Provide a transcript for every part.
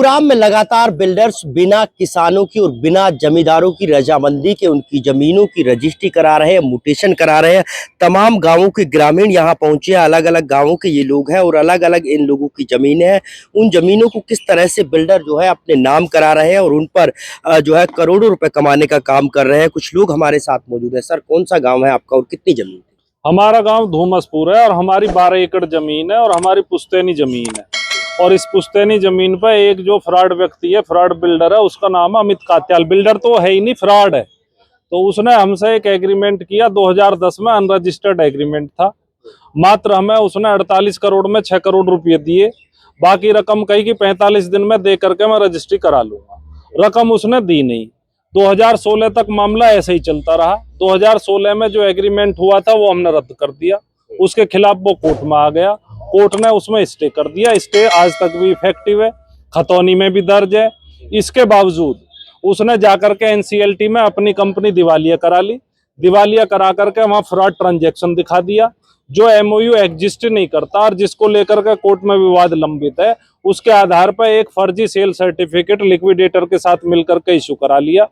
गुरुग्राम में लगातार बिल्डर्स बिना किसानों की और बिना जमींदारों की रजामंदी के उनकी जमीनों की रजिस्ट्री करा रहे हैं, म्यूटेशन करा रहे हैं। तमाम गांवों के ग्रामीण यहां पहुंचे हैं, अलग अलग गांवों के ये लोग हैं और अलग अलग इन लोगों की जमीनें हैं। उन जमीनों को किस तरह से बिल्डर जो है अपने नाम करा रहे हैं और उन पर जो है करोड़ों रुपए कमाने का काम कर रहे हैं। कुछ लोग हमारे साथ मौजूद है। सर, कौन सा गाँव है आपका और कितनी जमीन? हमारा गांव धूमसपुर है और हमारी 12 एकड़ जमीन है और हमारी पुश्तैनी जमीन है। और इस पुश्तैनी जमीन पर एक जो फ्रॉड व्यक्ति है, फ्रॉड बिल्डर है, उसका नाम है अमित कात्याल। बिल्डर तो है ही नहीं, फ्रॉड है। तो उसने हमसे एक एग्रीमेंट किया 2010 में, अनरजिस्टर्ड एग्रीमेंट था। मात्र हमें उसने 48 करोड़ में 6 करोड़ रुपये दिए। बाकी रकम कही कि 45 दिन में दे करके मैं रजिस्ट्री करा लूंगा। रकम उसने दी नहीं। 2016 तक मामला ऐसे ही चलता रहा। 2016 में जो एग्रीमेंट हुआ था वो हमने रद्द कर दिया। उसके खिलाफ वो कोर्ट में आ गया। कोर्ट ने उसमें स्टे कर दिया। स्टे आज तक भी इफेक्टिव है, खतौनी में भी दर्ज है। इसके बावजूद उसने जाकर के एनसीएलटी में अपनी कंपनी दिवालिया करा ली। दिवालिया करा करके वहां फ्रॉड ट्रांजैक्शन दिखा दिया, जो एमओयू एग्जिस्ट नहीं करता और जिसको लेकर के कोर्ट में विवाद लंबित है। उसके आधार पर एक फर्जी सेल सर्टिफिकेट लिक्विडेटर के साथ मिलकर के इशू करा लिया।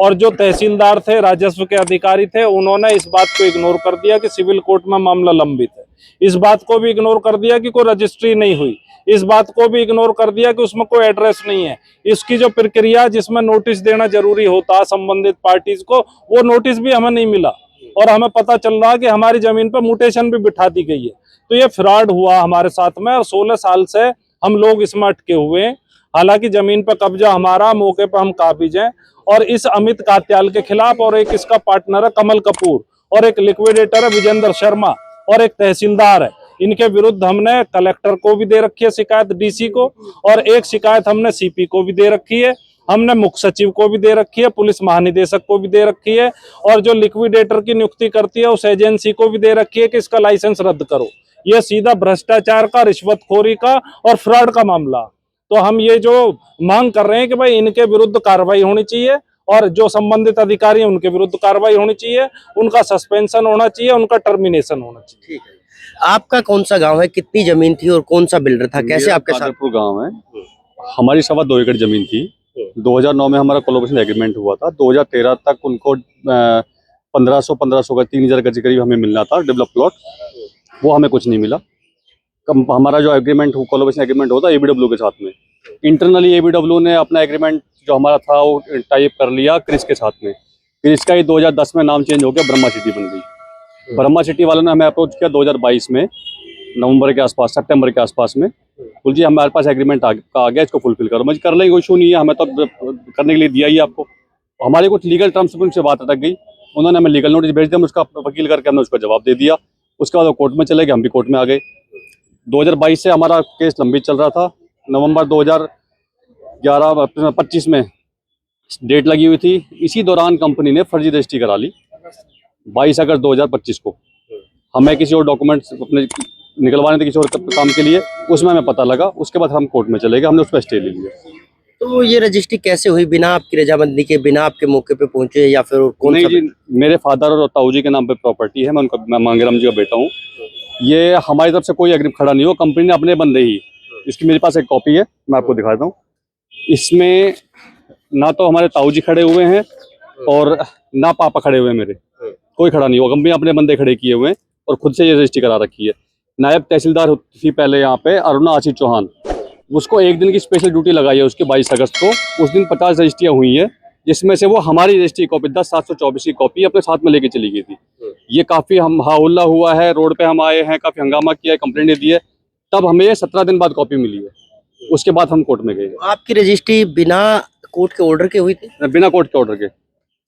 और जो तहसीलदार थे, राजस्व के अधिकारी थे, उन्होंने इस बात को इग्नोर कर दिया कि सिविल कोर्ट में मामला लंबित है। इस बात को भी इग्नोर कर दिया कि कोई रजिस्ट्री नहीं हुई। इस बात को भी इग्नोर कर दिया कि उसमें कोई एड्रेस नहीं है। इसकी जो प्रक्रिया जिसमें नोटिस देना जरूरी होता है संबंधित पार्टीज को, वो नोटिस भी हमें नहीं मिला। और हमें पता चल रहा है कि हमारी जमीन पर म्यूटेशन भी बिठा दी गई है। तो ये फ्रॉड हुआ हमारे साथ में और 16 साल से हम लोग इसमें अटके हुए हैं। हालांकि जमीन पर कब्जा हमारा, मौके पर हम काबिज हैं। और इस अमित कात्याल के खिलाफ और एक इसका पार्टनर है कमल कपूर, और एक लिक्विडेटर है विजेंद्र शर्मा, और एक तहसीलदार है। इनके विरुद्ध हमने कलेक्टर को भी दे रखी है शिकायत, डीसी को, और एक शिकायत हमने सीपी को भी दे रखी है। हमने मुख्य सचिव को भी दे रखी है, पुलिस महानिदेशक को भी दे रखी है, और जो लिक्विडेटर की नियुक्ति करती है उस एजेंसी को भी दे रखी है कि इसका लाइसेंस रद्द करो। यह सीधा भ्रष्टाचार का, रिश्वतखोरी का और फ्रॉड का मामला। तो हम ये जो मांग कर रहे हैं कि भाई इनके विरुद्ध कार्रवाई होनी चाहिए और जो संबंधित अधिकारी हैं उनके विरुद्ध कार्रवाई होनी चाहिए, उनका सस्पेंशन होना चाहिए, उनका टर्मिनेशन होना चाहिए। ठीक है। आपका कौन सा गांव है, कितनी जमीन थी और कौन सा बिल्डर था, कैसे आपके साथ? गांव है। हमारी 2.25 एकड़ जमीन थी। 2009 में हमारा कोलैबोरेशन एग्रीमेंट हुआ था। 2013 तक उनको 1500 का 3000 गज के करीब हमें मिलना था डेवलप प्लॉट। वो हमें कुछ नहीं मिला। हमारा जो एग्रीमेंट कोलैबोरेशन एग्रीमेंट होता एबीडब्ल्यू के साथ में, इंटरनली एबीडब्ल्यू ने अपना एग्रीमेंट जो हमारा था वो टाइप कर लिया क्रिस के साथ में। क्रिस का ही 2010 में नाम चेंज हो गया, ब्रह्मा सिटी बन गई। ब्रह्मा सिटी वालों ने हमें अप्रोच किया 2022 में, नवंबर के आसपास, सितंबर के आसपास में। बोल जी हमारे पास एग्रीमेंट आ गया, इसको फुलफिल करो। मुझे कर लेंगे, कोई इशू नहीं है, हमें तो करने के लिए दिया ही आपको। हमारे कुछ लीगल टर्म्स पर उनसे बात अटक गई। उन्होंने हमें लीगल नोटिस भेज दिया, उसका वकील करके हमने उसका जवाब दे दिया। उसके बाद वो कोर्ट में चले गए, हम भी कोर्ट में आ गए। 2022 से हमारा केस लंबित चल रहा था। नवंबर 2025 में डेट लगी हुई थी। इसी दौरान कंपनी ने फर्जी रजिस्ट्री करा ली 22 अगस्त 2025 को। हमें किसी और डॉक्यूमेंट्स अपने निकलवाने थे किसी और काम के लिए, उसमें हमें पता लगा। उसके बाद हम कोर्ट में चले गए, हमने उस पर स्टे ले लिया। तो ये रजिस्ट्री कैसे हुई, बिना आपकी रजामंदी के, बिना आपके मौके पे पहुंचे, या फिर कौन नहीं सा? जी, मेरे फादर और ताऊ जी के नाम पे प्रॉपर्टी है। मैं मांगेराम जी का बेटा हूँ। ये हमारी तरफ से कोई एग्रीमेंट खड़ा नहीं हो, कंपनी ने अपने बंदे ही। इसकी मेरे पास एक कॉपी है, मैं आपको दिखाता हूँ। इसमें ना तो हमारे ताऊ जी खड़े हुए हैं और ना पापा खड़े हुए हैं मेरे, कोई खड़ा नहीं हुआ। कंपनी अपने बंदे खड़े किए हुए हैं और खुद से ये रजिस्ट्री करा रखी है। नायब तहसीलदार थी पहले यहाँ पे अरुणा आशीष चौहान, उसको एक दिन की स्पेशल ड्यूटी लगाई है उसके 22 अगस्त को। उस दिन 50 रजिस्ट्रियाँ हुई है, जिसमें से वो हमारी रजिस्ट्री कॉपी 10/724 की कॉपी अपने साथ में लेके चली गई थी। ये काफ़ी हम हाउल्ला हुआ है, रोड पे हम आए हैं, काफ़ी हंगामा किया है, कंप्लेंट दी है। तब हमें 17 दिन बाद कॉपी मिली है। उसके बाद हम कोर्ट में गए। आपकी रजिस्ट्री बिना कोर्ट के ऑर्डर के हुई थी? बिना कोर्ट के ऑर्डर के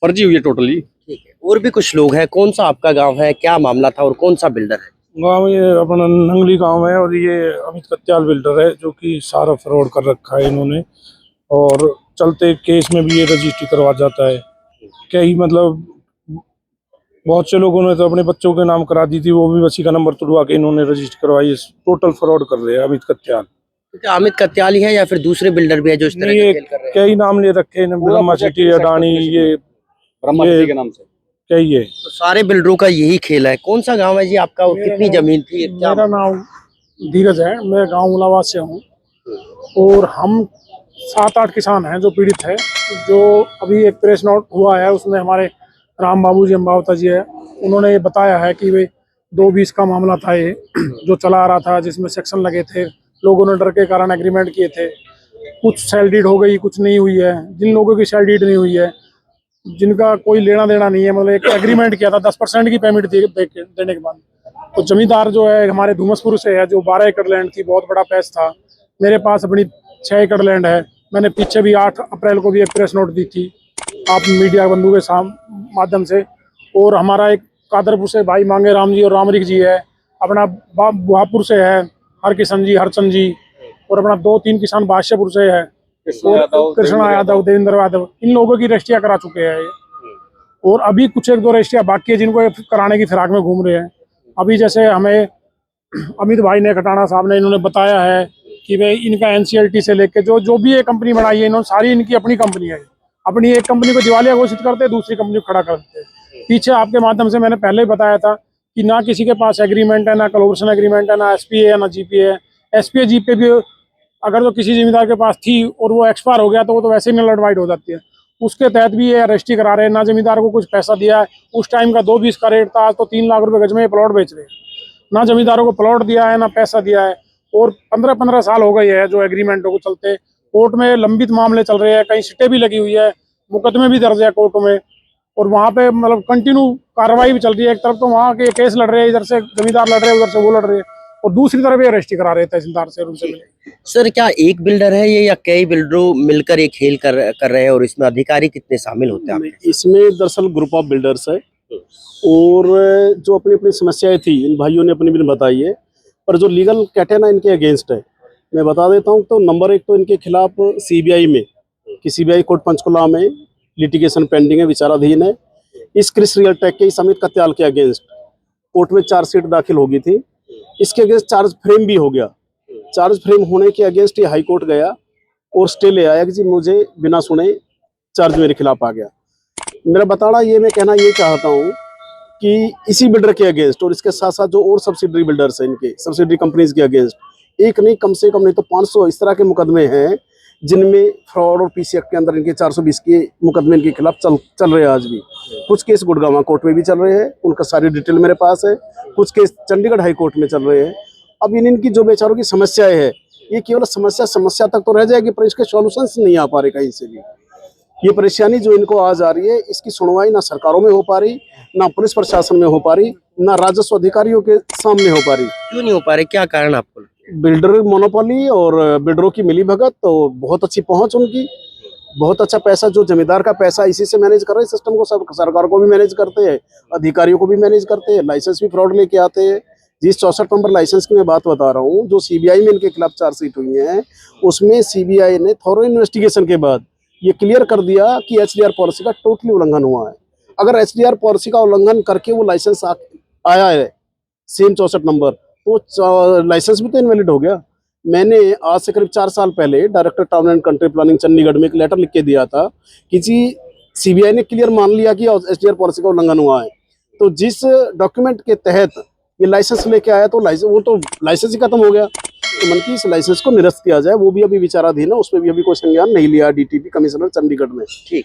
फर्जी हुई है टोटली। ठीक है। और भी कुछ लोग हैं, कौन सा आपका गांव है, क्या मामला था और कौन सा बिल्डर है? गाँव ये अपना नंगली गांव है और ये अमित कत्याल बिल्डर है, जो कि सारा फ्रॉड कर रखा है इन्होंने। और चलते केस में भी ये रजिस्ट्री करवा जाता है। कई मतलब बहुत से लोगों ने तो अपने बच्चों के नाम करा दी थी, वो भी बसी का नंबर तुड़वा के इन्होंने रजिस्टर करवाई। टोटल फ्रॉड कर रहे हैं अमित कत्याल। क्या अमित कत्याल ही है या फिर दूसरे बिल्डर भी है जो इस तरह का खेल कर रहे हैं? कई नाम ले रखे हैं, ब्रह्मा सिटी, अडानी, ये ब्रह्मा सिटी के नाम से कई है। तो सारे बिल्डरों का यही खेल है। कौन सा गांव है जी आपका और कितनी जमीन थी? मेरा नाम धीरज है, मैं गांव मुलावाद से हूँ। और हम 7-8 किसान हैं जो पीड़ित है। जो अभी एक प्रेस नोट हुआ है उसमें हमारे राम बाबू जी अम्बावता जी है, उन्होंने ये बताया है कि वे 220 का मामला था ये जो चला आ रहा था, जिसमें सेक्शन लगे थे, लोगों ने डर के कारण एग्रीमेंट किए थे। कुछ सेल डीड हो गई, कुछ नहीं हुई है। जिन लोगों की सेल डीड नहीं हुई है, जिनका कोई लेना देना नहीं है, मतलब एक एग्रीमेंट किया था 10% की पेमेंट देने के बाद, तो जमींदार जो है हमारे धूमसपुर से है, जो 12 एकड़ लैंड थी, बहुत बड़ा पैस था। मेरे पास अपनी 6 एकड़ लैंड है। मैंने पीछे भी 8 अप्रैल को भी एक प्रेस नोट दी थी आप मीडिया बंधु के माध्यम से। और हमारा एक कादरपुर से भाई मांगे राम जी और रामरिक जी है, अपना बुहापुर से है हर किशन जी, हरचंद जी, और अपना 2-3 किसान बादशाहपुर से है, कृष्णा यादव, देवेंद्र यादव, इन लोगों की रजिस्ट्रियाँ करा चुके हैं ये। और अभी कुछ 1-2 रजिस्ट्रियाँ बाकी है जिनको कराने की फिराक में घूम रहे हैं। अभी जैसे हमें अमित भाई ने, खटाना साहब ने, इन्होंने बताया है कि भाई इनका NCLT से लेके जो भी ये कंपनी बनाई है इन्होंने, सारी इनकी अपनी कंपनी है। अपनी एक कंपनी को दिवालिया घोषित करते हैं, दूसरी कंपनी को खड़ा करते हैं। पीछे आपके माध्यम से मैंने पहले ही बताया था कि ना किसी के पास एग्रीमेंट है, ना कोलैबोरेशन एग्रीमेंट है, ना SPA है, ना GPA है। SPA GPA भी अगर तो किसी जिम्मेदार के पास थी और वो एक्सपायर हो गया तो वो तो वैसे ही नलडवाइड हो जाती है। उसके तहत भी ये रजिस्ट्री करा रहे हैं। ना जमींदार को कुछ पैसा दिया है। उस टाइम का 220 का रेट था, आज तो 3 लाख रुपए गज में ये प्लॉट बेच रहे हैं। ना जमींदारों को प्लॉट दिया है, ना पैसा दिया है। और 15-15 साल हो गए है जो एग्रीमेंटों को चलते। कोर्ट में लंबित मामले चल रहे हैं, कहीं सिटें भी लगी हुई है, मुकदमे भी दर्ज है कोर्टों में, और वहाँ पे मतलब कंटिन्यू कार्रवाई भी चल रही है। एक तरफ तो वहाँ के केस लड़ रहे हैं, इधर से जमींदार लड़ रहे हैं, उधर से वो लड़ रहे हैं, और दूसरी तरफ ये रजिस्ट्री करा रहे हैं तहसीलदार से, उनसे मिले। सर, क्या एक बिल्डर है ये या कई बिल्डरों मिलकर ये खेल कर रहे हैं, और इसमें अधिकारी कितने शामिल होते हैं आपके? इसमें दरअसल ग्रुप ऑफ बिल्डर्स है, और जो अपनी अपनी समस्याएं थी इन भाइयों ने अपनी भी बताई है, पर जो लीगल कैटेना इनके अगेंस्ट है मैं बता देता हूं। तो नंबर 1 तो इनके खिलाफ CBI में, कि CBI कोर्ट पंचकुला में लिटिगेशन पेंडिंग है, विचाराधीन है। इस क्रिस रियल टेक के, इस अमित कत्याल के अगेंस्ट कोर्ट में चार्जशीट दाखिल होगी थी। इसके अगेंस्ट चार्ज फ्रेम भी हो गया। चार्ज फ्रेम होने के अगेंस्ट ये हाई कोर्ट गया और स्टे ले आया कि जी मुझे बिना सुने चार्ज मेरे खिलाफ आ गया। मेरा बताना ये, मैं कहना ये चाहता हूँ कि इसी बिल्डर के अगेंस्ट और इसके साथ साथ जो और सब्सिडरी बिल्डर्स हैं, इनके सब्सिडरी कंपनीज के अगेंस्ट, एक नहीं कम से कम नहीं तो 500 इस तरह के मुकदमे हैं जिनमें फ्रॉड और PC एक्ट के अंदर इनके 420 के मुकदमे इनके खिलाफ चल रहे हैं आज भी। कुछ केस गुड़गांव कोर्ट में भी चल रहे हैं, उनका सारी डिटेल मेरे पास है। कुछ केस चंडीगढ़ हाई कोर्ट में चल रहे हैं। अब इनकी जो बेचारों की समस्याएं है, ये केवल समस्या तक तो रह जाएगी, पर इसके सॉल्यूशंस नहीं आ पा रहे कहीं से भी। ये परेशानी जो इनको आज आ रही है, इसकी सुनवाई ना सरकारों में हो पा रही, ना पुलिस प्रशासन में हो पा रही, ना राजस्व अधिकारियों के सामने हो पा रही। क्यों नहीं हो पा रहे, क्या कारण आपको? बिल्डर मोनोपोली और बिल्डरों की मिलीभगत, तो बहुत अच्छी पहुंच उनकी, बहुत अच्छा पैसा, जो जमींदार का पैसा इसी से मैनेज कर रहे हैं सिस्टम को। सब सरकार को भी मैनेज करते हैं, अधिकारियों को भी मैनेज करते हैं, लाइसेंस भी फ्रॉड लेके आते हैं। जिस 64 नंबर लाइसेंस की मैं बात बता रहा हूँ, जो CBI में इनके खिलाफ चार्जशीट हुई है, उसमें CBI ने थॉरो इन्वेस्टिगेशन के बाद ये क्लियर कर दिया कि HDR पॉलिसी का टोटली उल्लंघन हुआ है। अगर HDR पॉलिसी का उल्लंघन करके वो लाइसेंस आया है सेम 64 नंबर, तो लाइसेंस भी तो इनवैलिड हो गया। मैंने आज से करीब 4 साल पहले director town and country planning Chandigarh में एक लेटर लिख के दिया था कि जी CBI ने क्लियर मान लिया कि HDR पॉलिसी का उल्लंघन हुआ है। तो जिस डॉक्यूमेंट के तहत ये लाइसेंस लेके आया, तो लाइसेंस ही खत्म हो गया। तो मन की इस लाइसेंस को निरस्त किया जाए, वो भी अभी विचाराधीन है, उसमें भी अभी कोई संज्ञान नहीं लिया DTP कमिश्नर चंडीगढ़ ने। ठीक।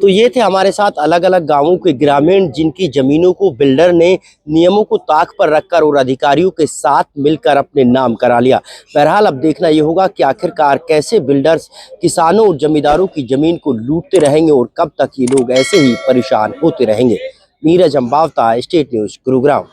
तो ये थे हमारे साथ अलग अलग गांवों के ग्रामीण, जिनकी जमीनों को बिल्डर ने नियमों को ताक पर रखकर और अधिकारियों के साथ मिलकर अपने नाम करा लिया। बहरहाल अब देखना ये होगा कि आखिरकार कैसे बिल्डर्स किसानों और जमींदारों की जमीन को लूटते रहेंगे और कब तक ये लोग ऐसे ही परेशान होते रहेंगे। Neeraj Ambawata, state news, Gurugram.